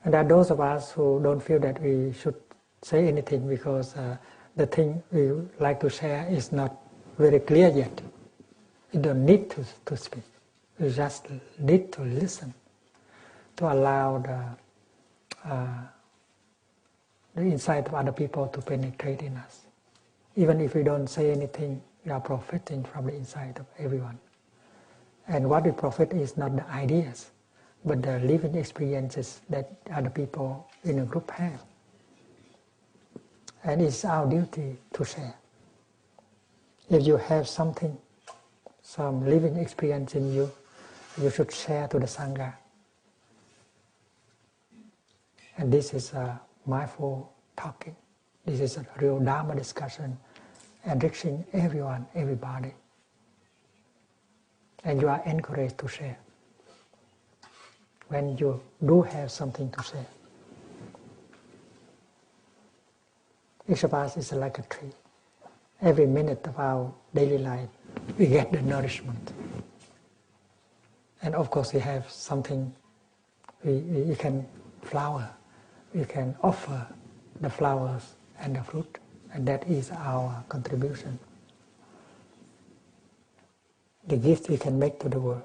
And there are those of us who don't feel that we should say anything because the thing we like to share is not very clear yet. You don't need to speak. You just need to listen, to allow the insight of other people to penetrate in us. Even if we don't say anything, we are profiting from the insight of everyone. And what we profit is not the ideas, but the living experiences that other people in a group have. And it's our duty to share. If you have something, some living experience in you, you should share to the Sangha. And this is a mindful talking. This is a real Dharma discussion, enriching everyone, everybody. And you are encouraged to share when you do have something to share. Each of us is like a tree. Every minute of our daily life, we get the nourishment. And of course, we have something, we can flower, we can offer the flowers and the fruit, and that is our contribution. The gift we can make to the world.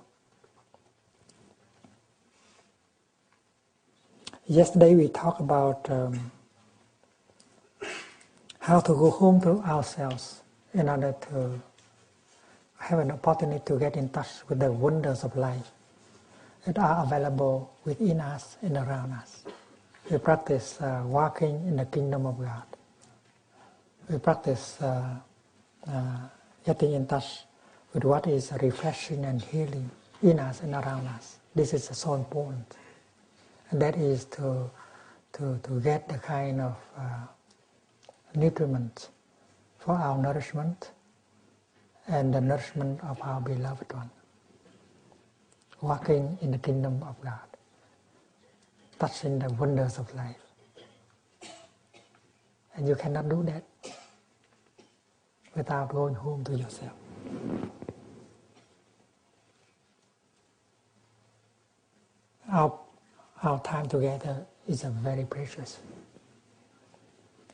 Yesterday we talked about how to go home to ourselves in order to have an opportunity to get in touch with the wonders of life that are available within us and around us. We practice walking in the kingdom of God. We practice getting in touch with what is refreshing and healing in us and around us. This is so important. And that is to get the kind of nutriment for our nourishment and the nourishment of our beloved one. Walking in the kingdom of God, touching the wonders of life. And you cannot do that without going home to yourself. Our time together is very precious.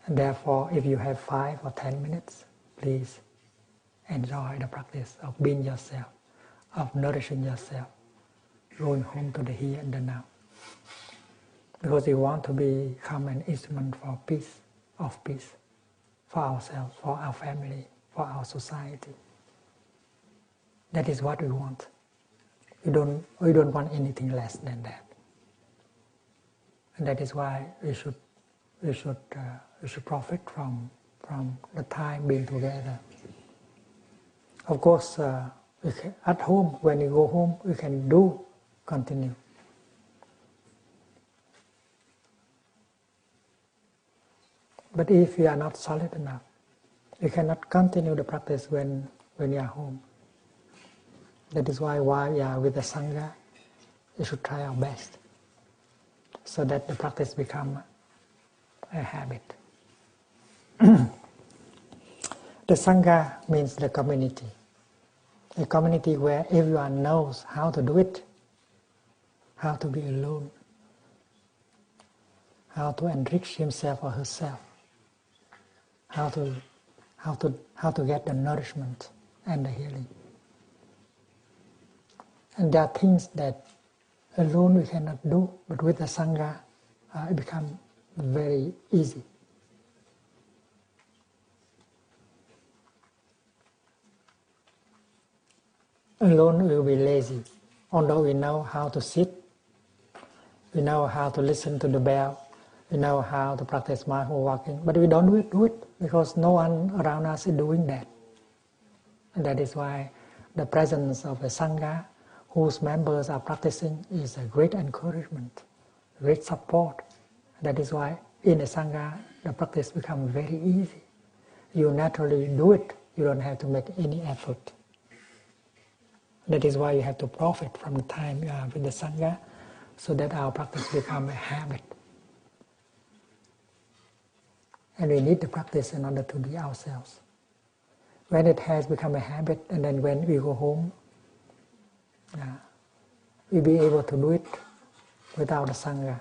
And therefore, if you have 5 or 10 minutes, please enjoy the practice of being yourself, of nourishing yourself, going home to the here and the now. Because we want to become an instrument for peace, of peace, for ourselves, for our family, for our society. That is what we want. We don't want anything less than that. And that is why we should profit from the time being together. Of course, at home, when we go home, we can continue. But if we are not solid enough, we cannot continue the practice when we are home. That is why while we are with the Sangha, we should try our best so that the practice becomes a habit. The Sangha means the community. A community where everyone knows how to do it, how to be alone, how to enrich himself or herself, how to get the nourishment and the healing. And there are things that alone we cannot do, but with the Sangha, it becomes very easy. Alone we will be lazy, although we know how to sit, we know how to listen to the bell, we know how to practice mindful walking, but we don't do it because no one around us is doing that. And that is why the presence of a Sangha whose members are practicing is a great encouragement, great support. That is why in a Sangha the practice becomes very easy. You naturally do it, you don't have to make any effort. That is why you have to profit from the time you are with the Sangha, so that our practice becomes a habit. And we need the practice in order to be ourselves. When it has become a habit, and then when we go home, we'll be able to do it without the Sangha.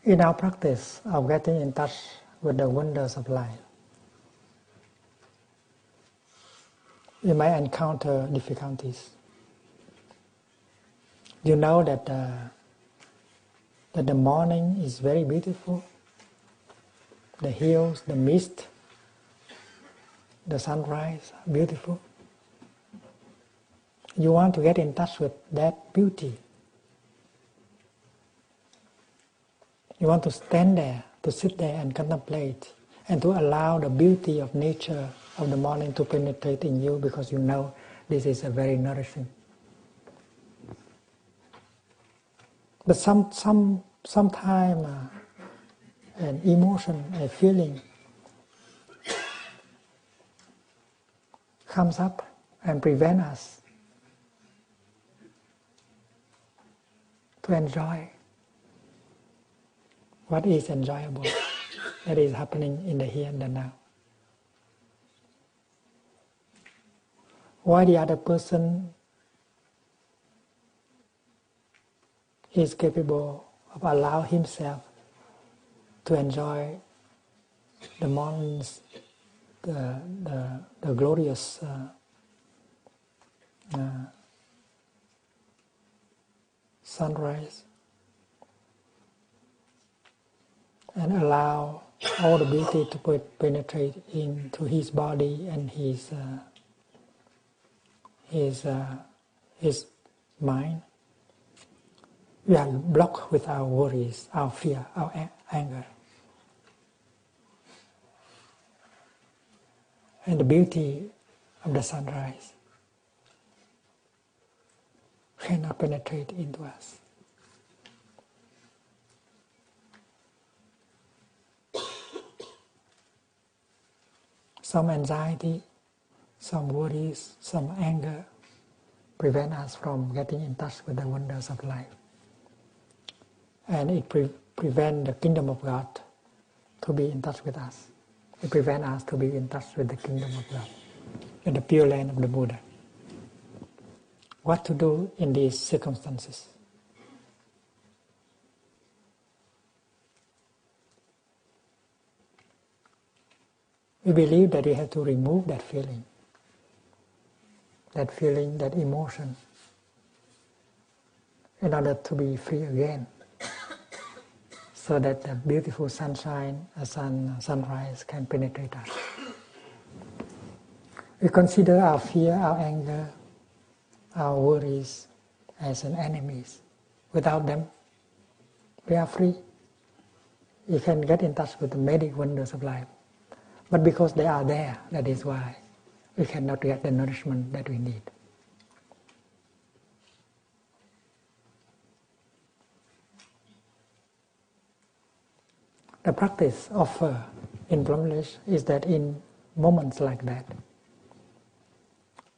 In our practice of getting in touch with the wonders of life, you might encounter difficulties. You know that the morning is very beautiful, the hills, the mist, the sunrise, beautiful. You want to get in touch with that beauty. You want to stand there, to sit there and contemplate, and to allow the beauty of nature of the morning to penetrate in you, because you know this is a very nourishing. But sometime an emotion, a feeling comes up and prevent us to enjoy what is enjoyable, that is happening in the here and the now. Why the other person is capable of allow himself to enjoy the morning's, the glorious sunrise, and allow all the beauty to penetrate into his body and his mind. We are blocked with our worries, our fear, our anger. And the beauty of the sunrise cannot penetrate into us. Some anxiety, some worries, some anger prevent us from getting in touch with the wonders of life. And it prevents the kingdom of God to be in touch with us. It prevents us to be in touch with the kingdom of God, in the pure land of the Buddha. What to do in these circumstances? We believe that we have to remove that feeling, that emotion, in order to be free again, so that the beautiful sunshine, sunrise can penetrate us. We consider our fear, our anger, our worries as an enemies. Without them, we are free. We can get in touch with the many wonders of life. But because they are there, that is why we cannot get the nourishment that we need. The practice offered in Plumlish is that in moments like that,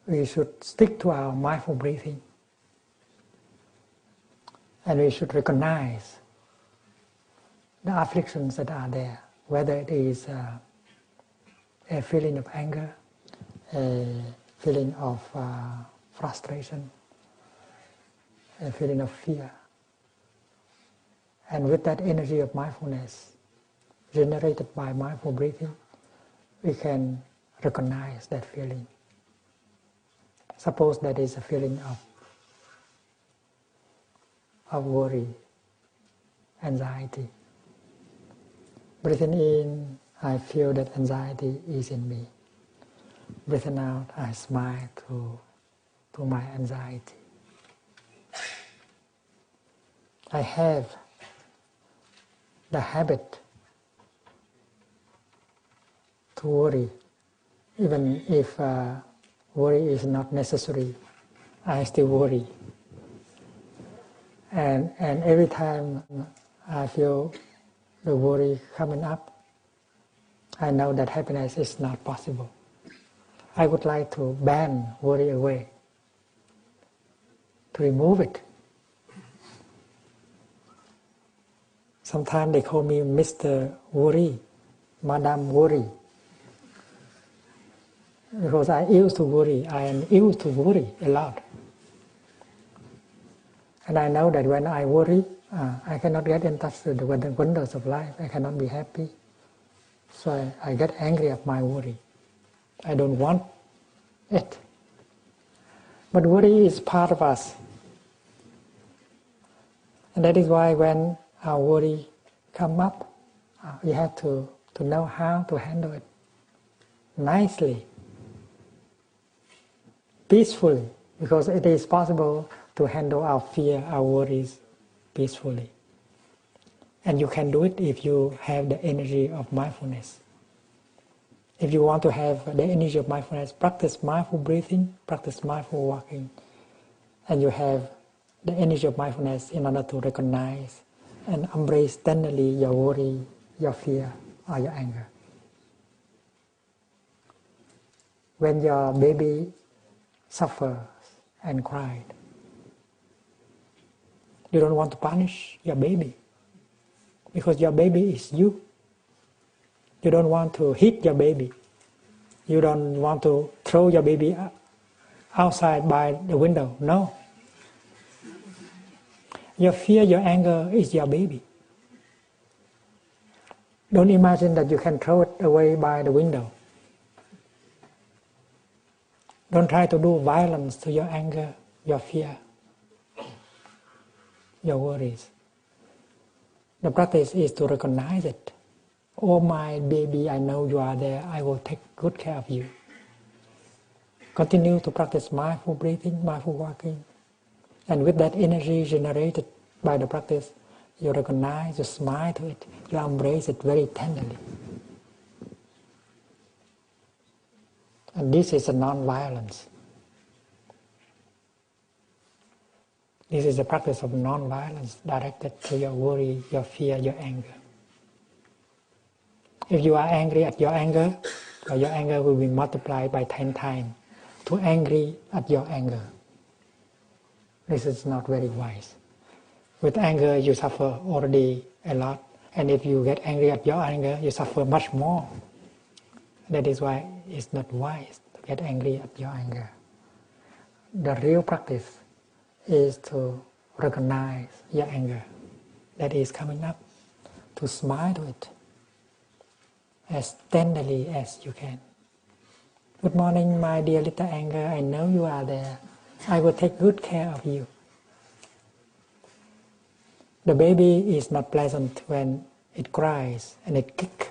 we should stick to our mindful breathing, and we should recognize the afflictions that are there, whether it is a feeling of anger, a feeling of frustration, a feeling of fear. And with that energy of mindfulness generated by mindful breathing, we can recognize that feeling. Suppose that is a feeling of worry, anxiety. Breathing in, I feel that anxiety is in me. Breathing out, I smile to my anxiety. I have the habit to worry, even if worry is not necessary. I still worry. And every time I feel the worry coming up, I know that happiness is not possible. I would like to ban worry away, to remove it. Sometimes they call me Mr. Worry, Madam Worry. Because I used to worry, I am used to worry a lot. And I know that when I worry, I cannot get in touch with the wonders of life. I cannot be happy. So I get angry at my worry. I don't want it. But worry is part of us. And that is why when our worry come up, we have to know how to handle it nicely, peacefully, because it is possible to handle our fear, our worries peacefully. And you can do it if you have the energy of mindfulness. If you want to have the energy of mindfulness, practice mindful breathing, practice mindful walking, and you have the energy of mindfulness in order to recognize and embrace tenderly your worry, your fear, or your anger. When your baby suffers and cried, you don't want to punish your baby, because your baby is you. You don't want to hit your baby. You don't want to throw your baby outside by the window. No. Your fear, your anger is your baby. Don't imagine that you can throw it away by the window. Don't try to do violence to your anger, your fear, your worries. The practice is to recognize it. Oh, my baby, I know you are there. I will take good care of you. Continue to practice mindful breathing, mindful walking. And with that energy generated by the practice, you recognize, you smile to it, you embrace it very tenderly. And this is a non-violence. This is a practice of non-violence directed to your worry, your fear, your anger. If you are angry at your anger will be multiplied by 10 times to angry at your anger. This is not very wise. With anger, you suffer already a lot. And if you get angry at your anger, you suffer much more. That is why it's not wise to get angry at your anger. The real practice is to recognize your anger that is coming up, to smile to it as tenderly as you can. Good morning, my dear little anger. I know you are there. I will take good care of you. The baby is not pleasant when it cries and it kicks.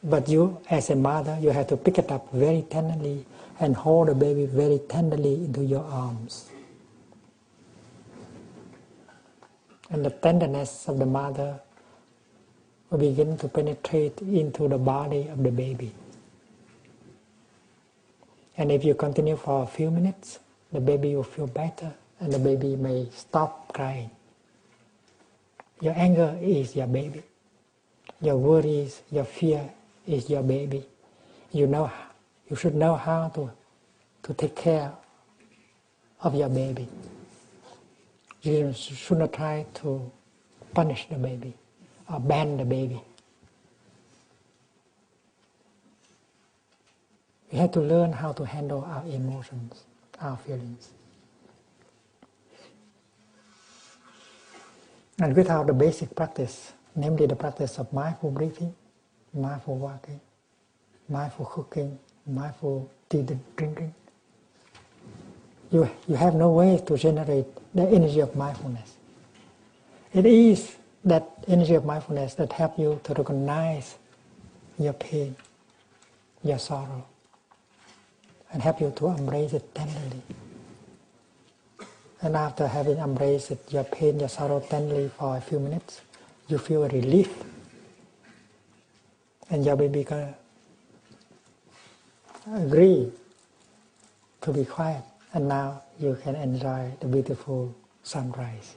But you, as a mother, you have to pick it up very tenderly and hold the baby very tenderly into your arms. And the tenderness of the mother will begin to penetrate into the body of the baby. And if you continue for a few minutes, the baby will feel better and the baby may stop crying. Your anger is your baby. Your worries, your fear is your baby. You should know how to take care of your baby. You should not try to punish the baby or ban the baby. We have to learn how to handle our emotions, our feelings. And without the basic practice, namely the practice of mindful breathing, mindful walking, mindful cooking, mindful tea drinking, you have no way to generate the energy of mindfulness. It is that energy of mindfulness that helps you to recognize your pain, your sorrow, and help you to embrace it tenderly. And after having embraced it, your pain, your sorrow tenderly for a few minutes, you feel a relief. And your baby can agree to be quiet. And now you can enjoy the beautiful sunrise.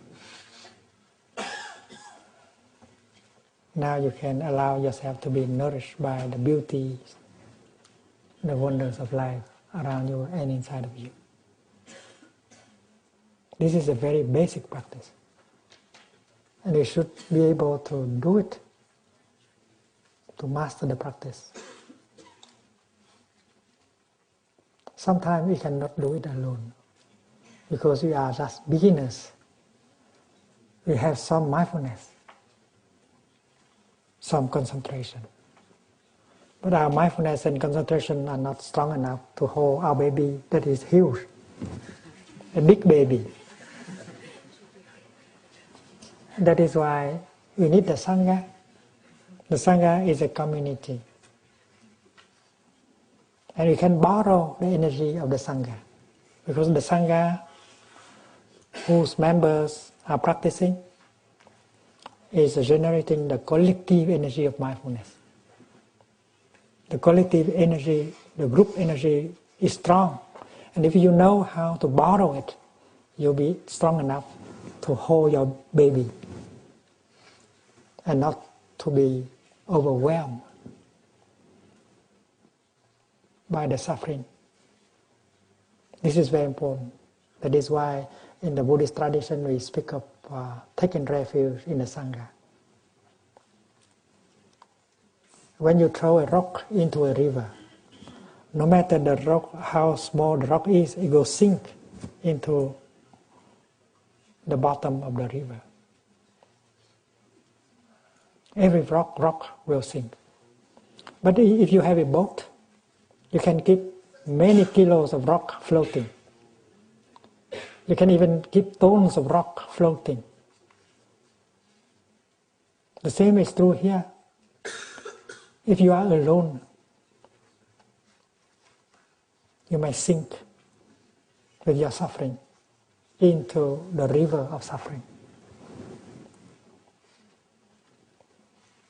Now you can allow yourself to be nourished by the beauty, the wonders of life around you and inside of you. This is a very basic practice. And we should be able to do it, to master the practice. Sometimes we cannot do it alone. because we are just beginners. We have some mindfulness, some concentration. But our mindfulness and concentration are not strong enough to hold our baby that is huge, a big baby. That is why we need the Sangha. The Sangha is a community. And we can borrow the energy of the Sangha. Because the Sangha whose members are practicing is generating the collective energy of mindfulness. The collective energy, the group energy is strong. And if you know how to borrow it, you'll be strong enough to hold your baby and not to be overwhelmed by the suffering. This is very important. That is why in the Buddhist tradition we speak of taking refuge in the Sangha. When you throw a rock into a river, no matter the rock, how small the rock is, it will sink into the bottom of the river. Every rock will sink. But if you have a boat, you can keep many kilos of rock floating. You can even keep tons of rock floating. The same is true here. If you are alone, you may sink with your suffering into the river of suffering.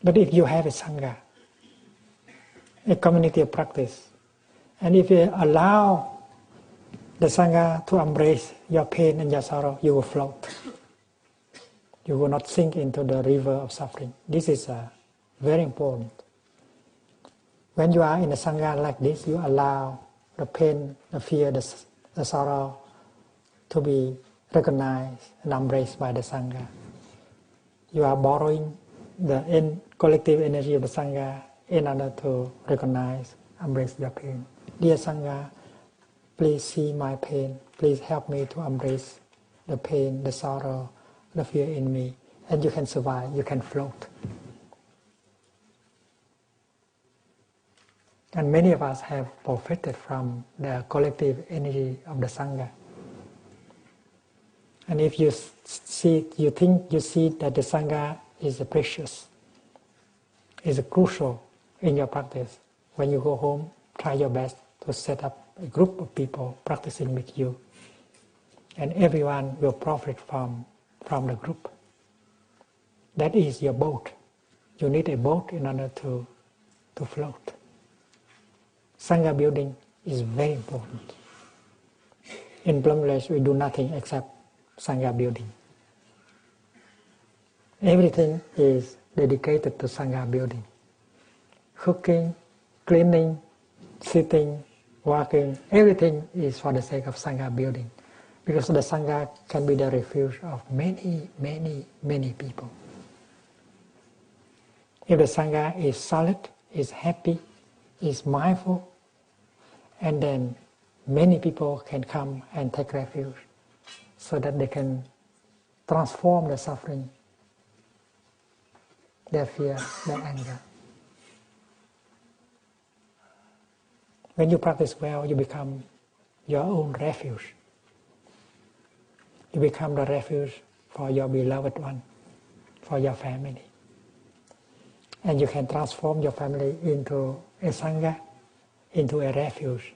But if you have a Sangha, a community of practice, and if you allow the Sangha to embrace your pain and your sorrow, you will float. You will not sink into the river of suffering. This is very important. When you are in a Sangha like this, you allow the pain, the fear, the sorrow to be recognized and embraced by the Sangha. You are borrowing the collective energy of the Sangha in order to recognize, embrace your pain. Dear Sangha, please see my pain. Please help me to embrace the pain, the sorrow, the fear in me. And you can survive, you can float. And many of us have profited from the collective energy of the Sangha. And if you see that the Sangha is precious, is crucial in your practice, when you go home, try your best to set up a group of people practicing with you. And everyone will profit from the group. That is your boat. You need a boat in order to float. Sangha building is very important. In Plum Village, we do nothing except Sangha building. Everything is dedicated to Sangha building. Cooking, cleaning, sitting, walking, everything is for the sake of Sangha building. Because the Sangha can be the refuge of many, many, many people. If the Sangha is solid, is happy, is mindful, and then many people can come and take refuge so that they can transform the suffering, their fear, their anger. When you practice well, you become your own refuge. You become the refuge for your beloved one, for your family. And you can transform your family into a Sangha, into a refuge.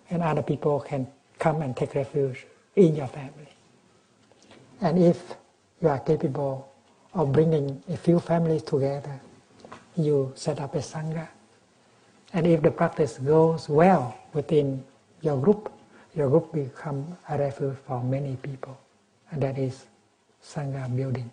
And other people can come and take refuge in your family. And if you are capable of bringing a few families together, you set up a Sangha. And if the practice goes well within your group becomes a refuge for many people. And that is Sangha building.